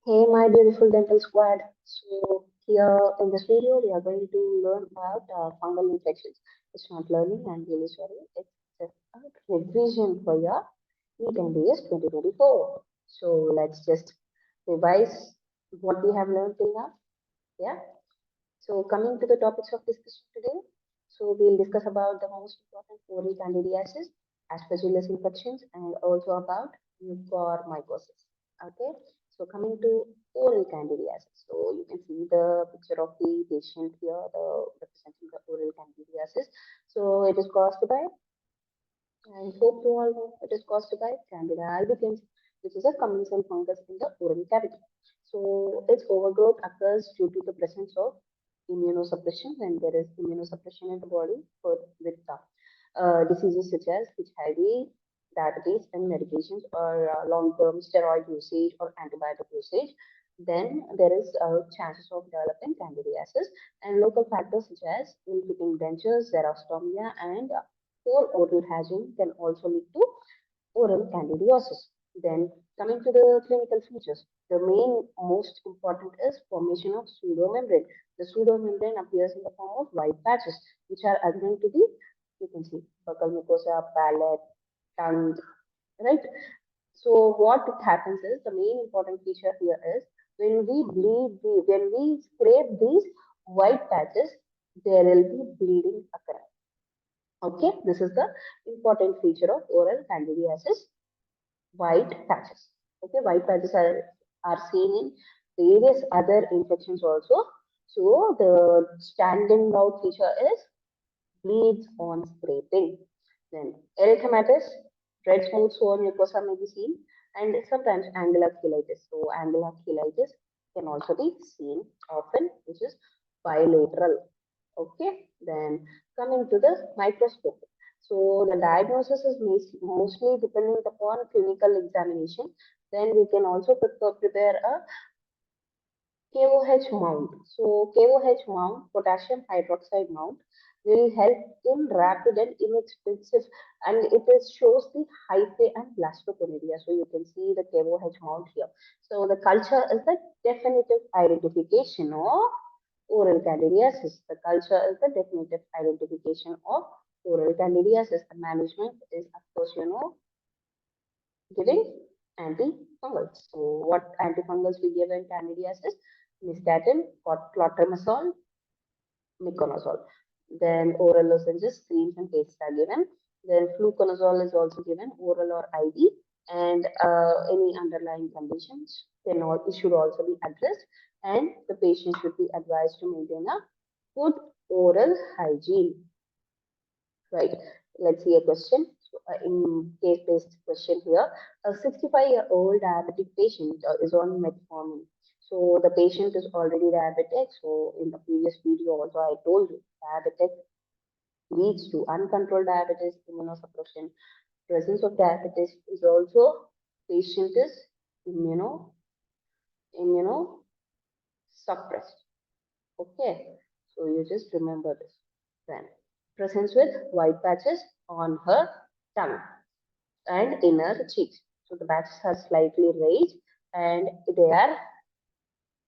Hey, my beautiful dental squad. So, here in this video, we are going to learn about fungal infections. It's not learning, I'm really sorry. It's just a revision for your NEET MDS 2024. So, let's just revise what we have learned till now. Yeah. So, coming to the topics of discussion today, so we'll discuss about the most important oral candidiasis, aspergillus infections, and also about mucormycosis. Okay, so coming to oral candidiasis, so you can see the picture of the patient here, the representing the oral candidiasis. So it is caused by, I hope you all know, it is caused by Candida albicans, which is a commensal fungus in the oral cavity. So its overgrowth occurs due to the presence of immunosuppression when there is immunosuppression in the body for with diseases such as HIV, diabetes, and medications or long-term steroid usage or antibiotic usage. Then there is chances of developing candidiasis and local factors such as ill-fitting dentures, xerostomia, and poor oral hygiene can also lead to oral candidiasis. Then coming to the clinical features, the main most important is formation of pseudomembrane. The pseudomembrane appears in the form of white patches, which are adherent to the, you can see, buccal mucosa, palate, tongue, right? So what happens is the main important feature here is when we when we scrape these white patches, there will be bleeding occurring. Okay, this is the important feature of oral candidiasis, white patches. Okay, white patches are seen in various other infections also. So the standing out feature is bleeds on scraping. Then erythematous, red smooth sore mucosa may be seen, and sometimes angular cheilitis. So angular cheilitis can also be seen often, which is bilateral. Okay, then coming to the microscope. So the diagnosis is mostly dependent upon clinical examination. Then we can also prepare a KOH mount. So KOH mount, potassium hydroxide mount, will help in rapid and inexpensive, and it is shows the hyphae and blastoconidia. So you can see the KOH mount here. So the culture is the definitive identification of oral candidiasis. The culture is the definitive identification of oral candidiasis. The management is, of course, giving antifungals. So what antifungals we give in candidiasis? Nystatin, clotrimazole, miconazole. Then oral lozenges, creams and pastes are given. Then fluconazole is also given, oral or IV. And any underlying conditions it should also be addressed. And the patient should be advised to maintain a good oral hygiene. Right. Let's see a question. So, in case-based question here, a 65-year-old diabetic patient is on metformin. So the patient is already diabetic. So in the previous video also I told you diabetic leads to uncontrolled diabetes, immunosuppression. Presence of diabetes is also patient is immuno immunosuppressed. Okay, so you just remember this. Then presents with white patches on her tongue and inner cheeks. So the patches are slightly raised and they are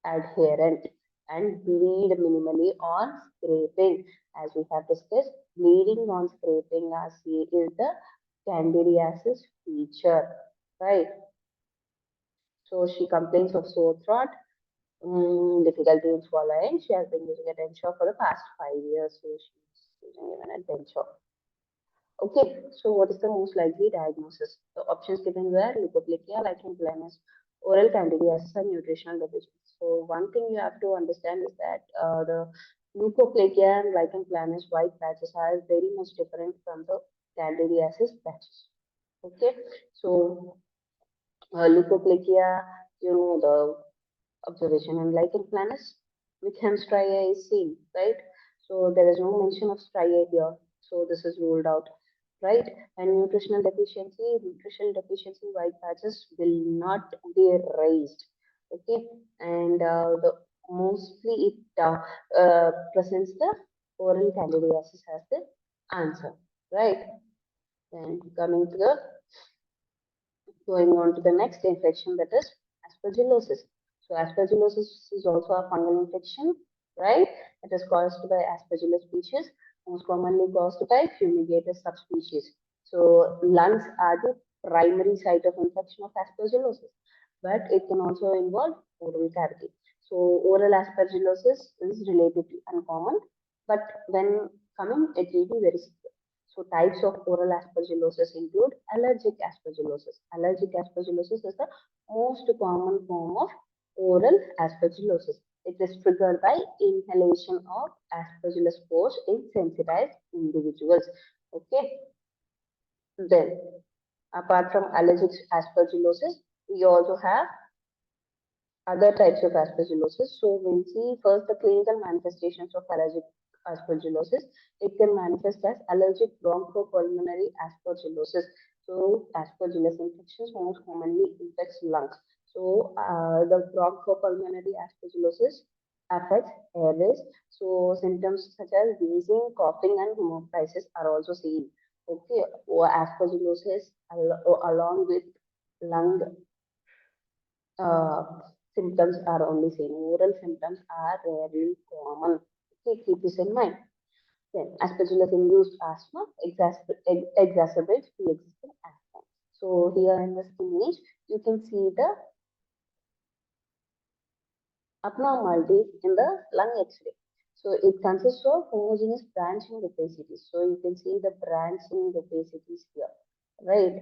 adherent and bleed minimally on scraping. As we have discussed, bleeding on scraping is the candidiasis feature, right? So she complains of sore throat, difficulty in swallowing. She has been using a denture for the past 5 years, so she's using even a denture. Okay, so what is the most likely diagnosis? The options given were leukoplakia, lichen planus, oral candidiasis, and nutritional deficiency. So one thing you have to understand is that the leukoplakia and lichen planus white patches are very much different from the candidiasis patches. Okay, so leukoplakia, the observation in lichen planus, Wickham striae is seen, right? So there is no mention of striae here, so this is ruled out, right? And nutritional deficiency white patches will not be raised, okay? And the mostly it presents the oral candidiasis as the answer, right? Then coming to the going on to the next infection, that is aspergillosis. So aspergillosis is also a fungal infection, right? It is caused by Aspergillus species, most commonly caused by fumigated subspecies. So lungs are the primary site of infection of aspergillosis, but it can also involve oral cavity. So oral aspergillosis is relatively uncommon, but when coming, it will be very severe. So types of oral aspergillosis include allergic aspergillosis. Allergic aspergillosis is the most common form of oral aspergillosis. It is triggered by inhalation of aspergillus spores in sensitized individuals. Okay, then apart from allergic aspergillosis, we also have other types of aspergillosis. So we'll see first the clinical manifestations of allergic aspergillosis. It can manifest as allergic bronchopulmonary aspergillosis. So aspergillus infections most commonly infects lungs. So the bronchopulmonary aspergillosis affects airways. So symptoms such as wheezing, coughing, and hemoptysis are also seen. Okay, or aspergillosis along with lung uh, symptoms are only seen. Oral symptoms are rarely common. Okay, keep this in mind. Then, aspergillus-induced asthma exacerbates pre-existing asthma. So here in this image, you can see the abnormalities in the lung X-ray. So it consists of homogeneous branching opacities. So you can see the branching opacities here, right?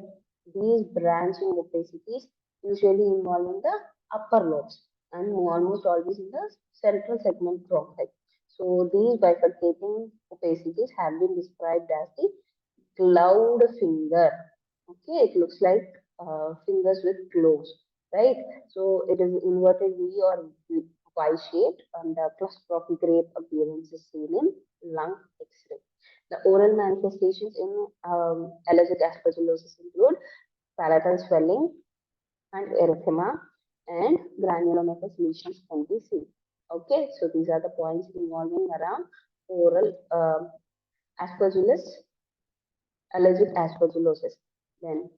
These branching opacities usually involve in the upper lobes and almost always in the central segment bronchi. So these bifurcating opacities have been described as the cloud finger. Okay, it looks like fingers with claws, right? So it is inverted V or Y shaped and the cluster of grape appearance is seen in lung X-ray. The oral manifestations in allergic aspergillosis include palatal swelling and erythema and granulomatous lesions can be seen. Okay, so these are the points involving around oral aspergillus allergic aspergillosis. Then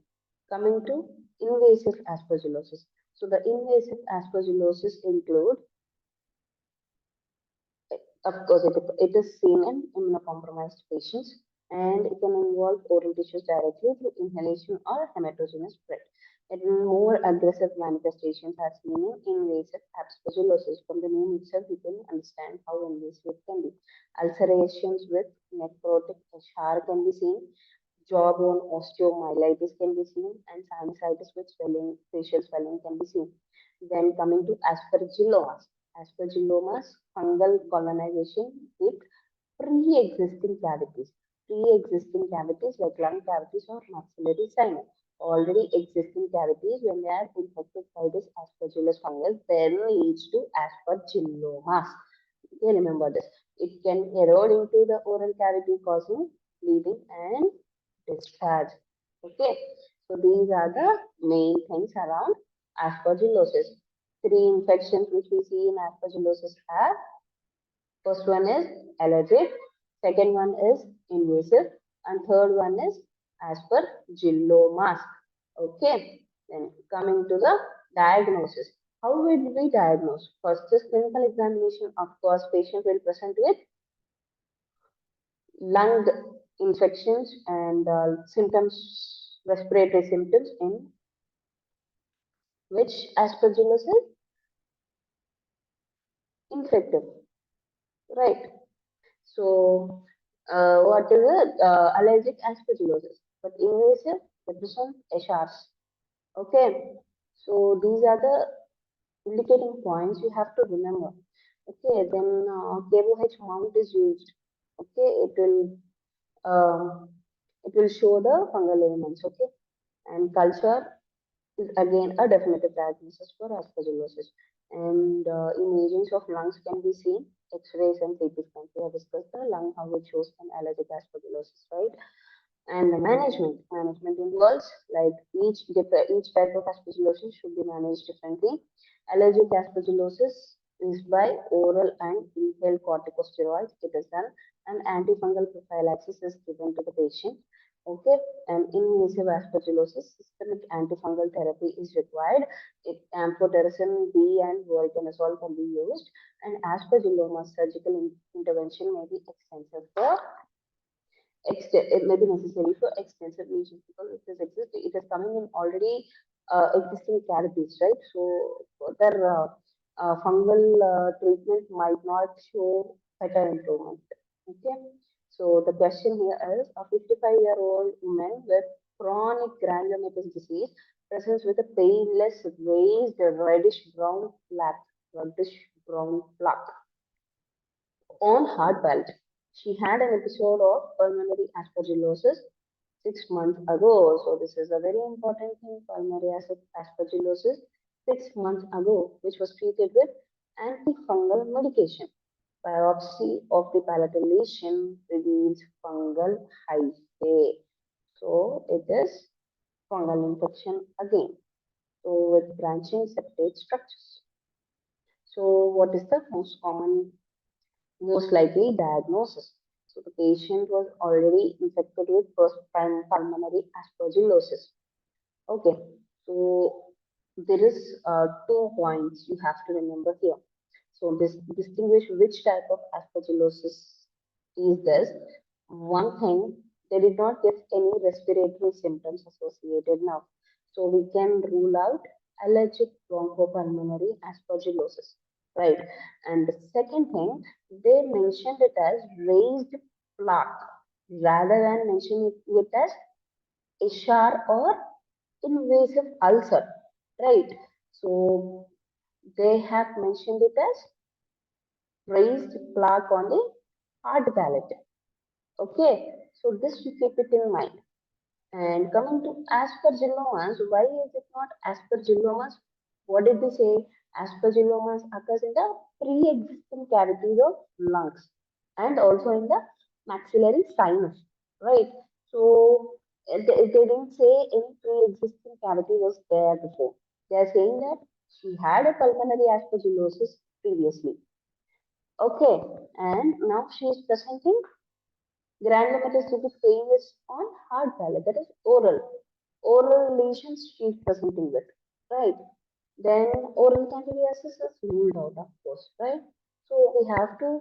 coming to invasive aspergillosis. So the invasive aspergillosis include, of course, it is seen in immunocompromised patients and it can involve oral tissues directly through inhalation or hematogenous spread. And more aggressive manifestations are seen in invasive aspergillosis. From the name itself, you can understand how invasive it can be. Ulcerations with necrotic scar can be seen. Jawbone osteomyelitis can be seen, and sinusitis with swelling, facial swelling can be seen. Then coming to aspergillomas. Aspergillomas, fungal colonization with pre-existing cavities. Pre-existing cavities like lung cavities or maxillary sinus. Already existing cavities when they are infected by this aspergillus fungus then leads to aspergillomas. Okay, remember this. It can erode into the oral cavity causing bleeding and discharge. Okay, so these are the main things around aspergillosis. Three infections which we see in aspergillosis are first one is allergic, second one is invasive, and third one is aspergillomas. Okay, then coming to the diagnosis. How will we diagnose? First is clinical examination. Of course, patient will present with lung infections and symptoms, respiratory symptoms in which aspergillus is infected, right? So, what is it? Allergic aspergillosis, but invasive represent HRs. Okay, so these are the indicating points you have to remember. Okay, then KOH mount is used. Okay, um, it will show the fungal elements. Okay, and culture is again a definitive diagnosis for aspergillosis. And imagings of lungs can be seen, X-rays and CT scans. We have discussed the lung, how it shows an allergic aspergillosis, right? And the management involves like each type of aspergillosis should be managed differently. Allergic aspergillosis is by oral and inhaled corticosteroids. It is done, and antifungal prophylaxis is given to the patient. Okay, and in invasive aspergillosis, systemic antifungal therapy is required. Amphotericin B and voriconazole can be used, and aspergilloma surgical intervention may be extensive for it may be necessary for extensive lesions because it is coming in already existing cavities, right? So further fungal treatment might not show better improvement. Okay, so the question here is a 55-year-old woman with chronic granulomatous disease presents with a painless raised reddish brown plaque on hard palate. She had an episode of pulmonary aspergillosis 6 months ago. So this is a very important thing, pulmonary aspergillosis 6 months ago, which was treated with antifungal medication. Biopsy of the palatal lesion reveals fungal hyphae. So it is fungal infection again. So with branching septate structures. So what is the most likely diagnosis? So the patient was already infected with first prime pulmonary aspergillosis. Okay, so there is 2 points you have to remember here. So this distinguish which type of aspergillosis is this. One thing, they did not get any respiratory symptoms associated now. So we can rule out allergic bronchopulmonary aspergillosis, right? And the second thing, they mentioned it as raised plaque rather than mentioning it as Ishar or invasive ulcer, right? So they have mentioned it as raised plaque on the hard palate. Okay, so this you keep it in mind. And coming to aspergillomas, why is it not aspergillomas? What did they say? Aspergillomas occurs in the pre-existing cavities of lungs and also in the maxillary sinus, right? So they didn't say any pre-existing cavity was there before. They are saying that she had a pulmonary aspergillosis previously. Okay, and now she is presenting granulomatous to be famous on hard palate, that is oral. Oral lesions she is presenting with, right? Then oral candidiasis is ruled out, of course, right? So we have to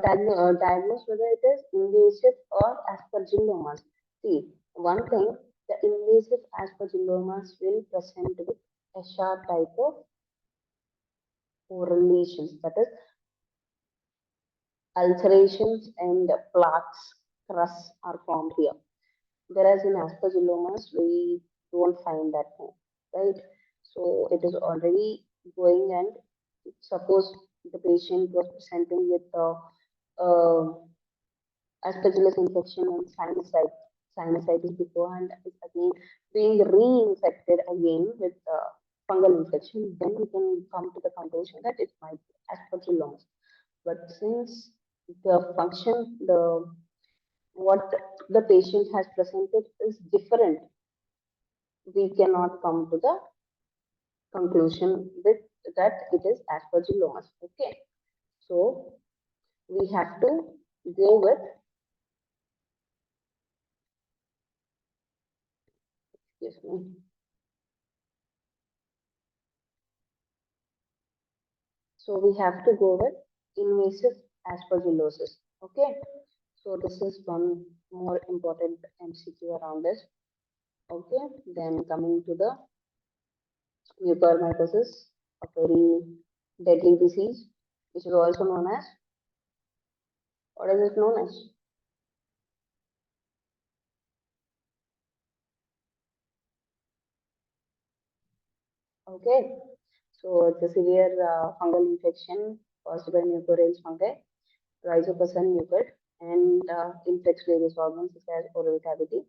diagnose whether it is invasive or aspergillomas. See, one thing, the invasive aspergillomas will present with a sharp type of oral lesions, that is ulcerations and plaques, crusts are formed here. Whereas in aspergillomas, we don't find that thing, right? So it is already going, and suppose the patient was presenting with aspergillus infection and sinusitis before, and is again being reinfected again with fungal infection, then we can come to the conclusion that it might be aspergillomas. But since the function, the what the patient has presented is different, we cannot come to the conclusion with that it is aspergillomas. Okay, so we have to go with, excuse me, so we have to go with invasive aspergillosis. Okay, so this is one more important MCQ around this. Okay, then coming to the mucormycosis, a very deadly disease, which is also known as, what is it known as? Okay, so it's a severe fungal infection caused by mucorales fungi, rhizopus mucor, and infects various organs such as oral cavity.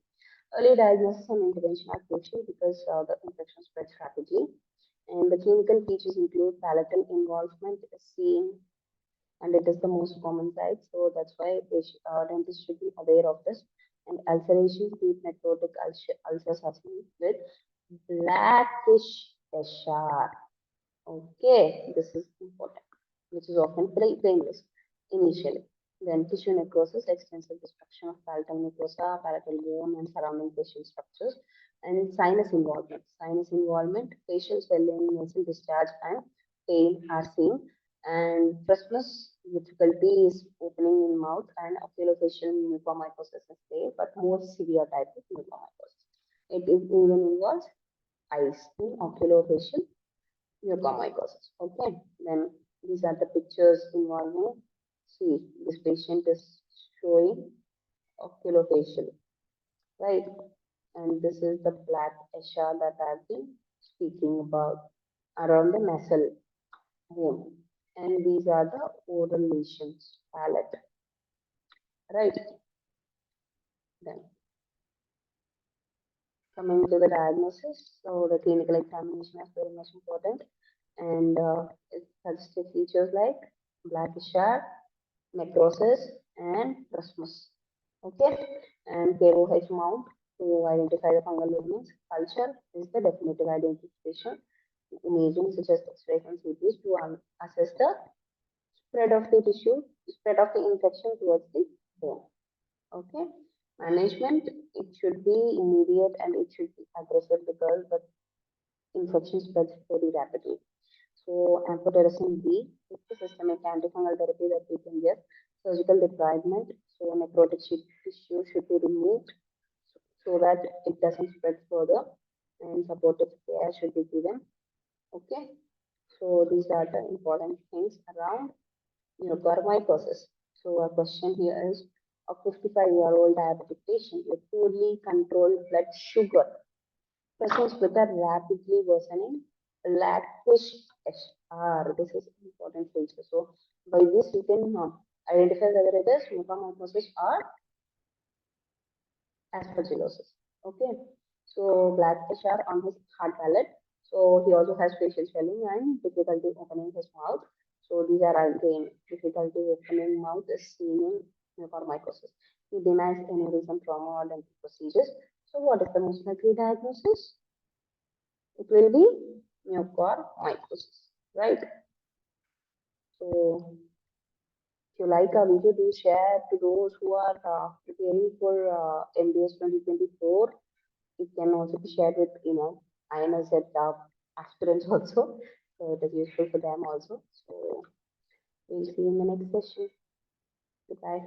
Early diagnosis and intervention are crucial because the infection spreads rapidly. And the clinical features include palatal involvement is seen, and it is the most common site. So that's why dentists should be aware of this. And ulceration, deep necrotic ulcers are seen with blackish eschar. Okay, this is important, which is often painless initially. Then tissue necrosis, extensive destruction of palatal mucosa, palatal bone, and surrounding facial structures. And sinus involvement. Sinus involvement, facial swelling, nasal discharge, and pain are seen. And trismus, difficulty is opening in mouth, and oculofacial mucormycosis is there, but more severe type of mucormycosis. It is even involves eyes in oculofacial mucormycosis. Okay, then these are the pictures involving. See, this patient is showing oculofacial, right? And this is the black eschar that I've been speaking about around the nasal bone. And these are the oral lesions, palate, right? Then coming to the diagnosis, so the clinical examination is very much important, and it suggestive features like black eschar, necrosis, and trismus. Okay, and KOH mount to identify the fungal elements. Culture is the definitive identification. Imaging such as X-rays and CTs to assess the spread of the tissue, spread of the infection towards the bone. Okay, management, it should be immediate and it should be aggressive because the infection spreads very rapidly. So amphotericin B is the systemic antifungal therapy that we can give. Surgical debridement, so necrotic tissue should be removed so that it doesn't spread further, and supportive care should be given. Okay, so these are the important things around mucormycosis. So our question here is, a 55-year-old diabetic patient with poorly controlled blood sugar presents with a rapidly worsening lactish HR. This is important feature. So by this you can identify whether it is mucormycosis or aspergillosis. Okay. So black HR on his hard palate. So he also has facial swelling and difficulty opening his mouth. So these are again difficulty opening mouth is seen in mucormycosis. He denies any recent trauma or dental procedures. So what is the most likely diagnosis? It will be mucormycosis, right? So if you like our video, do share to those who are preparing for MDS 2024. It can also be shared with INS aspirants also. So it is useful for them also. So we'll see you in the next session. Goodbye.